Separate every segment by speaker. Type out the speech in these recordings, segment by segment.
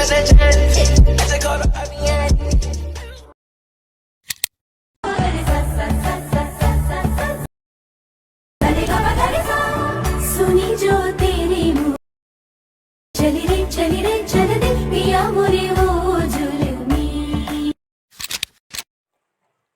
Speaker 1: on that journey. I take all the Avian.
Speaker 2: सुनी जो तेरी चली रे चल दे पिया मोरे वो जुलमी.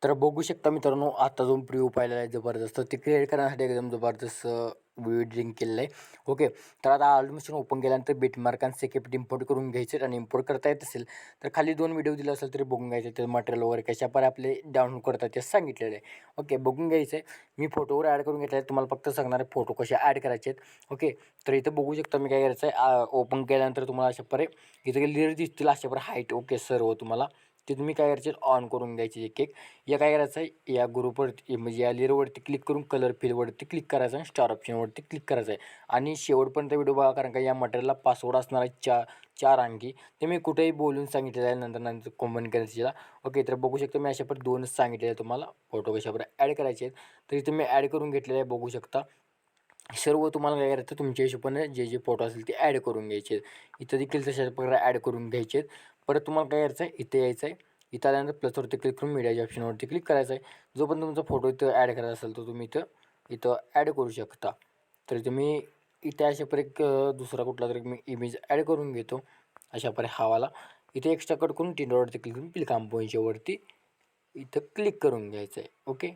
Speaker 3: तर बघू शकता मित्रांनो, आता जो प्रिव्ह्यू पाहिलेला आहे जबरदस्त, ते क्रिएट करण्यासाठी एकदम जबरदस्त व्हिडिओ एडिटिंग केलेलं आहे. ओके, तर आता ॲडमिशन ओपन केल्यानंतर बिटमार्क आणि सेक्युरिटी इम्पोर्ट करून घ्यायचे आणि इम्पोर्ट करता येत असेल तर खाली 2 व्हिडिओ दिले असेल तरी बघून घ्यायचे. ते मटेरियल वगैरे कशाप्रकारे आपले डाउनलोड करतात ते सांगितलेलं आहे. ओके, बघून घ्यायचं आहे. मी फोटोवर ॲड करून घेतले आहे. तुम्हाला फक्त सांगणार आहे फोटो कसे ॲड करायचे आहेत. ओके, तर इथं बघू शकता मी काय करायचं आहे, ओपन केल्यानंतर तुम्हाला अशाप्रकारे इथे लेअर दिसतील अशाप्रकारे हाईट. ओके, सर्व तुम्हाला ते तुम्ही काय करायचे ऑन करून घ्यायचे एक एक. या काय करायचं आहे, या ग्रुपवरती म्हणजे या लेअरवरती क्लिक करून कलर फिलवरती क्लिक करायचं आणि स्टार ऑप्शनवरती क्लिक करायचं आहे. आणि शेवटपर्यंत व्हिडिओ बघा, कारण का या मटेरियलला पासवर्ड असणार आहे 4 अंकी. ते मी कुठेही बोलून सांगितलेलं आहे, नंतर कमेंट करायची. ओके, तर बघू शकता मी अशाप्रकारे 2च सांगितलेले आहे तुम्हाला फोटो कशाप्रकारे ॲड करायचे आहेत. तर इथे मी ॲड करून घेतलेलं आहे. बघू शकता सर्व तुम्हाला काय करायचं, तुमच्या हिशोबाने जे फोटो असेल ते ॲड करून घ्यायचे आहेत. इथं देखील तशाच प्रकारे ॲड करून घ्यायचे आहेत. परत तुम्हाला काय करायचं आहे, इथे यायचं आहे. इथं आल्यानंतर प्लसवरती क्लिक करून मीडियाच्या ऑप्शनवरती क्लिक करायचं आहे. जो पण तुमचा फोटो इथं ॲड करायचा असेल तो तुम्ही इथं ॲड करू शकता. तर तुम्ही इथे अशाप्रकारे एक दुसरा कुठला तरी मी इमेज ॲड करून घेतो अशाप्रकारे हावाला. इथे एक्स्ट्रा कट करून टिंडरवरती क्लिक करून क्लिक कॉम्पोजच्या वरती इथं क्लिक करून घ्यायचं आहे. ओके,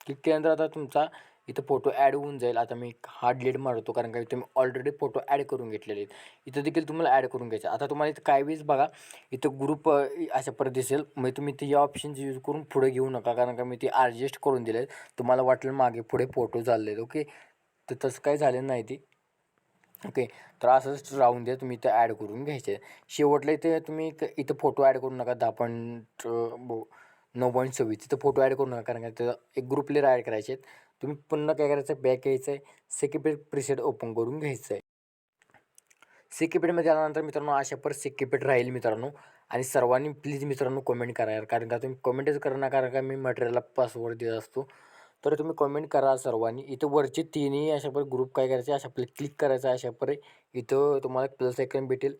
Speaker 3: क्लिक केल्यानंतर आता तुमचा इथं फोटो ॲड होऊन जाईल. आता मी हा डिलीट मारतो, कारण का इथं मी ऑलरेडी फोटो ॲड करून घेतलेले आहेत. इथं देखील तुम्हाला ॲड करून घ्यायचं. आता तुम्हाला इथं काय वेळेस बघा, इथं ग्रुप अशा परत दिसेल. मग तुम्ही ते या ऑप्शनचे यूज करून पुढे घेऊ नका, कारण का मी ते ॲडजस्ट करून दिले आहेत. तुम्हाला वाटलं मागे पुढे फोटो झाले आहेत. ओके, तर तसं काही झालं नाही ते. ओके, तर असंच राहून द्या. तुम्ही इथं ॲड करून घ्यायचे. शेवटला इथे तुम्ही इथं फोटो ॲड करू नका. 9.26 तिथं फोटो ॲड करू नका, कारण का तिथं एक ग्रुप लेअर ॲड करायचे आहेत. तुम्ही पुन्हा काय करायचं आहे, बॅक यायचं आहे. सेक्युपेड प्रिसेट ओपन करून घ्यायचं आहे. सेक्युपेडमध्ये आल्यानंतर मित्रांनो अशा सेक्युपेड राहील मित्रांनो. आणि सर्वांनी प्लीज मित्रांनो कमेंट करा यार, कारण का तुम्ही कमेंटच करा ना, कारण का मी मटेरियलला पासवर्ड देत असतो. तर तुम्ही कमेंट करा सर्वांनी. इथं वरचे तिन्ही अशाप्रकारे ग्रुप काय करायचे, अशाप्रकारे क्लिक करायचं आहे. अशाप्रकारे इथं तुम्हाला प्लस आयकॉन भेटेल.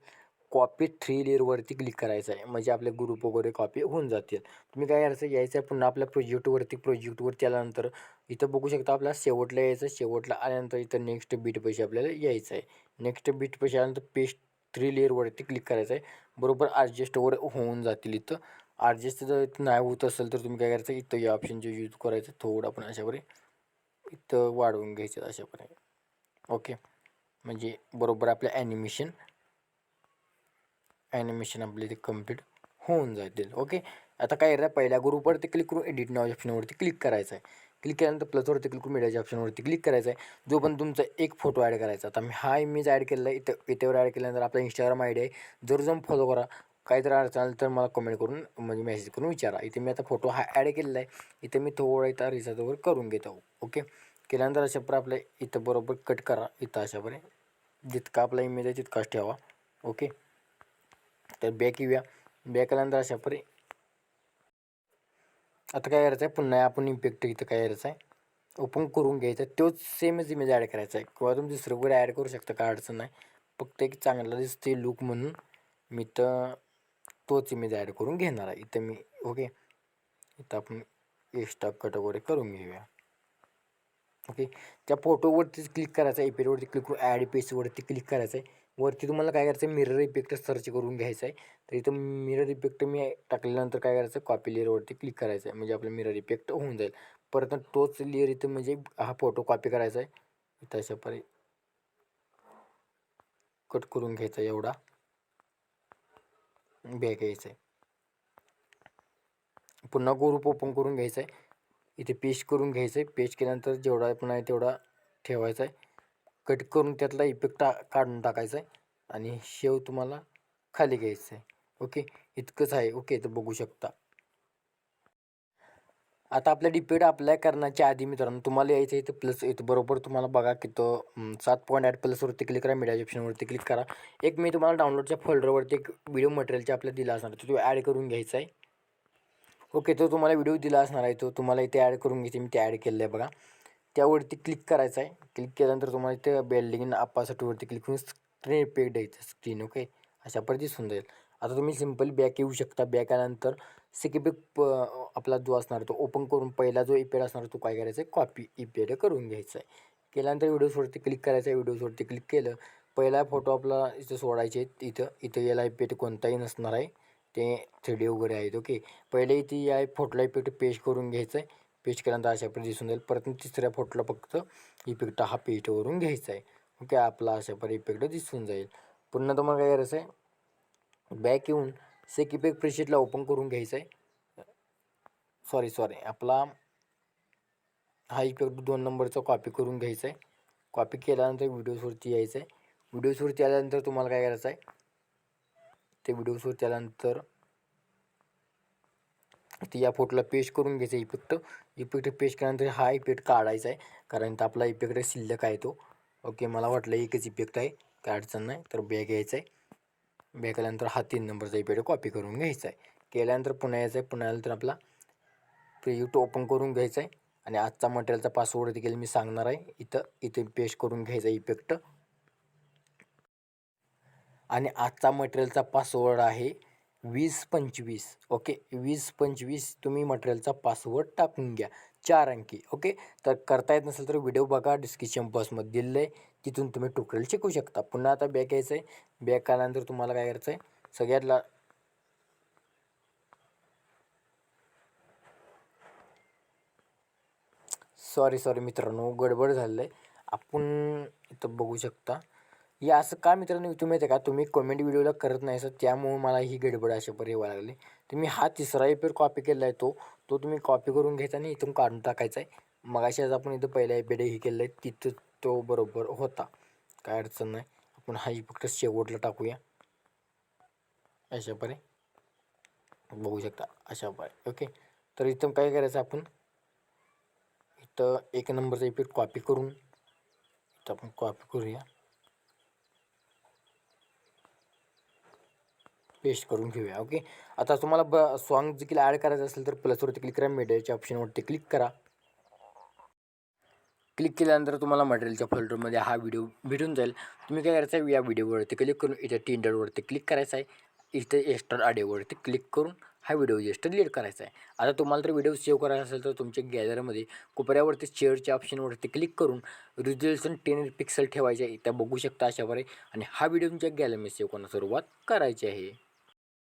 Speaker 3: कॉपी 3 लेअरवरती क्लिक करायचं आहे, म्हणजे आपले ग्रुप वगैरे कॉपी होऊन जातील. तुम्ही काय करायचं, यायचं आहे पुन्हा आपल्या प्रोजेक्टवरती आल्यानंतर इथं बघू शकता आपल्याला शेवटला यायचं. शेवटला आल्यानंतर इथं नेक्स्ट बीट पैसे आपल्याला यायचं आहे. नेक्स्ट बीट पैसे आल्यानंतर पेस्ट 3 लेअरवरती क्लिक करायचं आहे. बरोबर ॲडजस्टवर होऊन जातील. इथं ॲडजस्ट जर नाही होत असेल तर तुम्ही काय करायचं, इथं या ऑप्शनचे यूज करायचं. थोडं आपण अशाप्रकारे इथं वाढवून घ्यायचं अशाप्रकारे. ओके, म्हणजे बरोबर आपलं ॲनिमेशन आपले ते कंप्लीट होऊन जातील. ओके, आता काय करायचं, पहिल्या ग्रुपवरती क्लिक करून एडिट नावाच्या ऑप्शनवरती क्लिक करायचं आहे. क्लिक केल्यानंतर प्लसवरती क्लिक करून मीडियाच्या ऑप्शनवरती क्लिक करायचं आहे. जो पण तुमचा एक फोटो ॲड करायचा. आता मी हा इमेज ॲड केलेला आहे. इथेवर ॲड केल्यानंतर आपला इंस्टाग्राम आय डी आहे. जर जाऊन फॉलो करा. काहीतरी अडचण आली तर मला कमेंट करून म्हणजे मेसेज करून विचारा. इथे मी आता फोटो हा ॲड केलेला आहे. इथे मी थोडा इथं रिसर्च वगैरे करून घेतो. ओके, केल्यानंतर अशाप्रकारे आपल्या इथं बरोबर कट करा. इथं अशाप्रकारे जितका आपला इमेज आहे तितकाच ठेवा. ओके, तर बॅक येऊया. बॅक आल्यानंतर अशाप्रकारे आता काय करायचं आहे, पुन्हा आपण इम्पॅक्ट इथं काय करायचं आहे, ओपन करून घ्यायचं आहे. तोच सेमच इमेज ॲड करायचा आहे, किंवा तुम्ही दुसरं वगैरे ॲड करू शकता, काय अडचण नाही. फक्त एक चांगला दिसते लुक म्हणून मी तर तोच इमेज ॲड करून घेणार आहे इथं मी. ओके, इथं आपण एक्स्ट्रा कट वगैरे करून घेऊया. ओके, त्या फोटोवरतीच क्लिक करायचं आहे. इफेक्टवरती क्लिक करून ॲड पेजवरती क्लिक करायचं आहे. वरती तुम्हाला काय करायचं आहे, मिरर इफेक्ट सर्च करून घ्यायचं आहे. तर इथं मिरर इफेक्ट मी टाकल्यानंतर काय करायचं, कॉपी लेअरवरती क्लिक करायचं आहे, म्हणजे आपलं मिरर इफेक्ट होऊन जाईल. परत तोच लेअर इथं म्हणजे हा फोटो कॉपी करायचा आहे. इथं अशाप्रकारे कट करून घ्यायचा आहे. एवढा बॅक यायचं आहे. पुन्हा ग्रुप ओपन करून घ्यायचं आहे. इथे पेस्ट करून घ्यायचं आहे. पेस्ट केल्यानंतर जेवढा पण आहे तेवढा ठेवायचा आहे. कट करून त्यातला इफेक्ट काढून टाकायचा आहे आणि शेव तुम्हाला खाली घ्यायचं आहे. ओके, इतकंच आहे. ओके, तर बघू शकता. आता आपल्या डिपेड अप्लाय करण्याच्या आधी मित्रांनो तुम्हाला यायचं आहे इथं प्लस. इथं बरोबर तुम्हाला बघा की तो 7.8 प्लसवरती क्लिक करा. मीडियाच्या ऑप्शनवरती क्लिक करा. एक मी तुम्हाला डाउनलोडच्या फोल्डरवरती एक व्हिडिओ मटेरियलचे आपल्याला दिला असणार, तो ॲड करून घ्यायचा आहे. ओके, तो तुम्हाला व्हिडिओ दिला असणार आहे, तो तुम्हाला इथे ॲड करून घ्यायचे. मी ते ॲड केलं आहे बघा. त्यावरती क्लिक करायचं आहे. क्लिक केल्यानंतर तुम्हाला इथे बिल्डिंग आपासाठीवरती क्लिक करून स्क्रीन इफेक्ट द्यायचं. स्क्रीन ओके अशा पद्धती दिसून जाईल. आता तुम्ही सिंपल बॅक येऊ शकता. बॅक आल्यानंतर सिकेपिक आपला जो असणार तो ओपन करून पहिला जो इफेक्ट असणार तो काय करायचा आहे, कॉपी इफेक्ट करून घ्यायचा आहे. केल्यानंतर व्हिडिओजवरती क्लिक करायचं आहे. व्हिडिओजवरती क्लिक केलं, पहिला फोटो आपला इथं सोडायचे आहेत. इथं याला इफेक्ट कोणताही नसणार आहे, ते 3D वगैरे आहेत. ओके, पहिले इथे या फोटोला इफेक्ट पेस्ट करून घ्यायचं आहे. पेस्ट केल्यानंतर अशा पद्धती दिसून जाईल. परत तिसऱ्या फोटोला फक्त इफेक्ट हा पेस्ट करून घ्यायचा आहे. ओके, आपला अशा पद्धती इफेक्ट दिसून जाईल. पुन्हा तुम्हाला काय करायचं आहे, बॅक येऊन सेक इफेक्ट प्रीसेटला ओपन करून घ्यायचं आहे. सॉरी आपला हा इफेक्ट 2 नंबरचा कॉपी करून घ्यायचा आहे. कॉपी केल्यानंतर व्हिडिओजवरती यायचं आहे. व्हिडिओजवरती आल्यानंतर तुम्हाला काय करायचं आहे, ते व्हिडिओजवरती आल्यानंतर ते या फोटोला पेस्ट करून घ्यायचं इफेक्ट पेस्ट केल्यानंतर हा इफेक्ट काढायचा आहे, कारण तर आपला इफेक्ट शिल्लक आहे तो. ओके, मला वाटलं एकच इफेक्ट आहे, काय अडचण नाही. तर बॅक यायचं आहे. बॅक आल्यानंतर हा 3 नंबरचा इफेक्ट कॉपी करून घ्यायचा आहे. केल्यानंतर पुन्हा यायचं आहे. पुन्हा आल्यानंतर आपला प्रिव्ह्यू ओपन करून घ्यायचा आहे आणि आजचा मटेरियलचा पासवर्ड देखील मी सांगणार आहे. इथे पेस्ट करून घ्यायचा इफेक्ट आणि आजचा मटेरियलचा पासवर्ड आहे 2025. ओके, 2025 तुम्ही मटेरियलचा पासवर्ड टाकून घ्या, 4 अंकी. ओके, तर करता येत नसेल तर व्हिडिओ बघा, डिस्क्रिप्शन बॉक्समध्ये दिलेलं आहे, तिथून तुम्ही ट्युटोरियल शिकू शकता. पुन्हा आता बॅक यायचं आहे. बॅक आल्यानंतर तुम्हाला काय करायचं आहे, सगळ्यातला सॉरी मित्रांनो, गडबड झालेलं आहे. आपण इथं बघू शकता. हे असं का मित्रांनो तुम्ही माहिती आहे का, तुम्ही कमेंट व्हिडिओला करत नाही सर, त्यामुळे मला ही गडबड अशा पर्यंत व्हायला लागली. तुम्ही हा तिसरा इफेक्ट कॉपी केला आहे तो तुम्ही कॉपी करून घ्यायचा आणि इथून काढून टाकायचा आहे. मगाशी आज आपण इथं पहिला इफेक्ट हे केलं आहे, तिथं तो बरोबर होता, काय अडचण नाही. आपण हा इफेक्ट शेवटला टाकूया. अशा पर्यंत बघू शकता, अशा पर्यंत. ओके, तर इथं काय करायचं, आपण इथं 1 नंबरचा इफेक्ट कॉपी करून इथं आपण कॉपी करूया, पेस्ट करून घेऊया. ओके, आता तुम्हाला सॉन्ग देखील ॲड करायचं असेल तर प्लसवरती क्लिक करा, मीडियाच्या ऑप्शनवरती क्लिक करा. क्लिक केल्यानंतर तुम्हाला मटेरियलच्या फोल्डरमध्ये हा व्हिडिओ भेटून जाईल. तुम्ही काय करायचं आहे, या व्हिडिओवरती क्लिक करून इथे टिंडरवरती क्लिक करायचं आहे. इथे एक्स्ट्रा ऑडिओवरती क्लिक करून हा व्हिडिओ जस्ट डिलीट करायचा आहे. आता तुम्हाला तर व्हिडिओ सेव्ह करायचा असेल तर तुमच्या गॅलरीमध्ये कोपऱ्यावरती शेअरच्या ऑप्शनवरती क्लिक करून रिझोल्यूशन 10 पिक्सल ठेवायचे आहे. इथं बघू शकता अशा प्रकारे, आणि हा व्हिडिओ तुमच्या गॅलरीमध्ये सेव्ह करण्यास सुरुवात करायची आहे.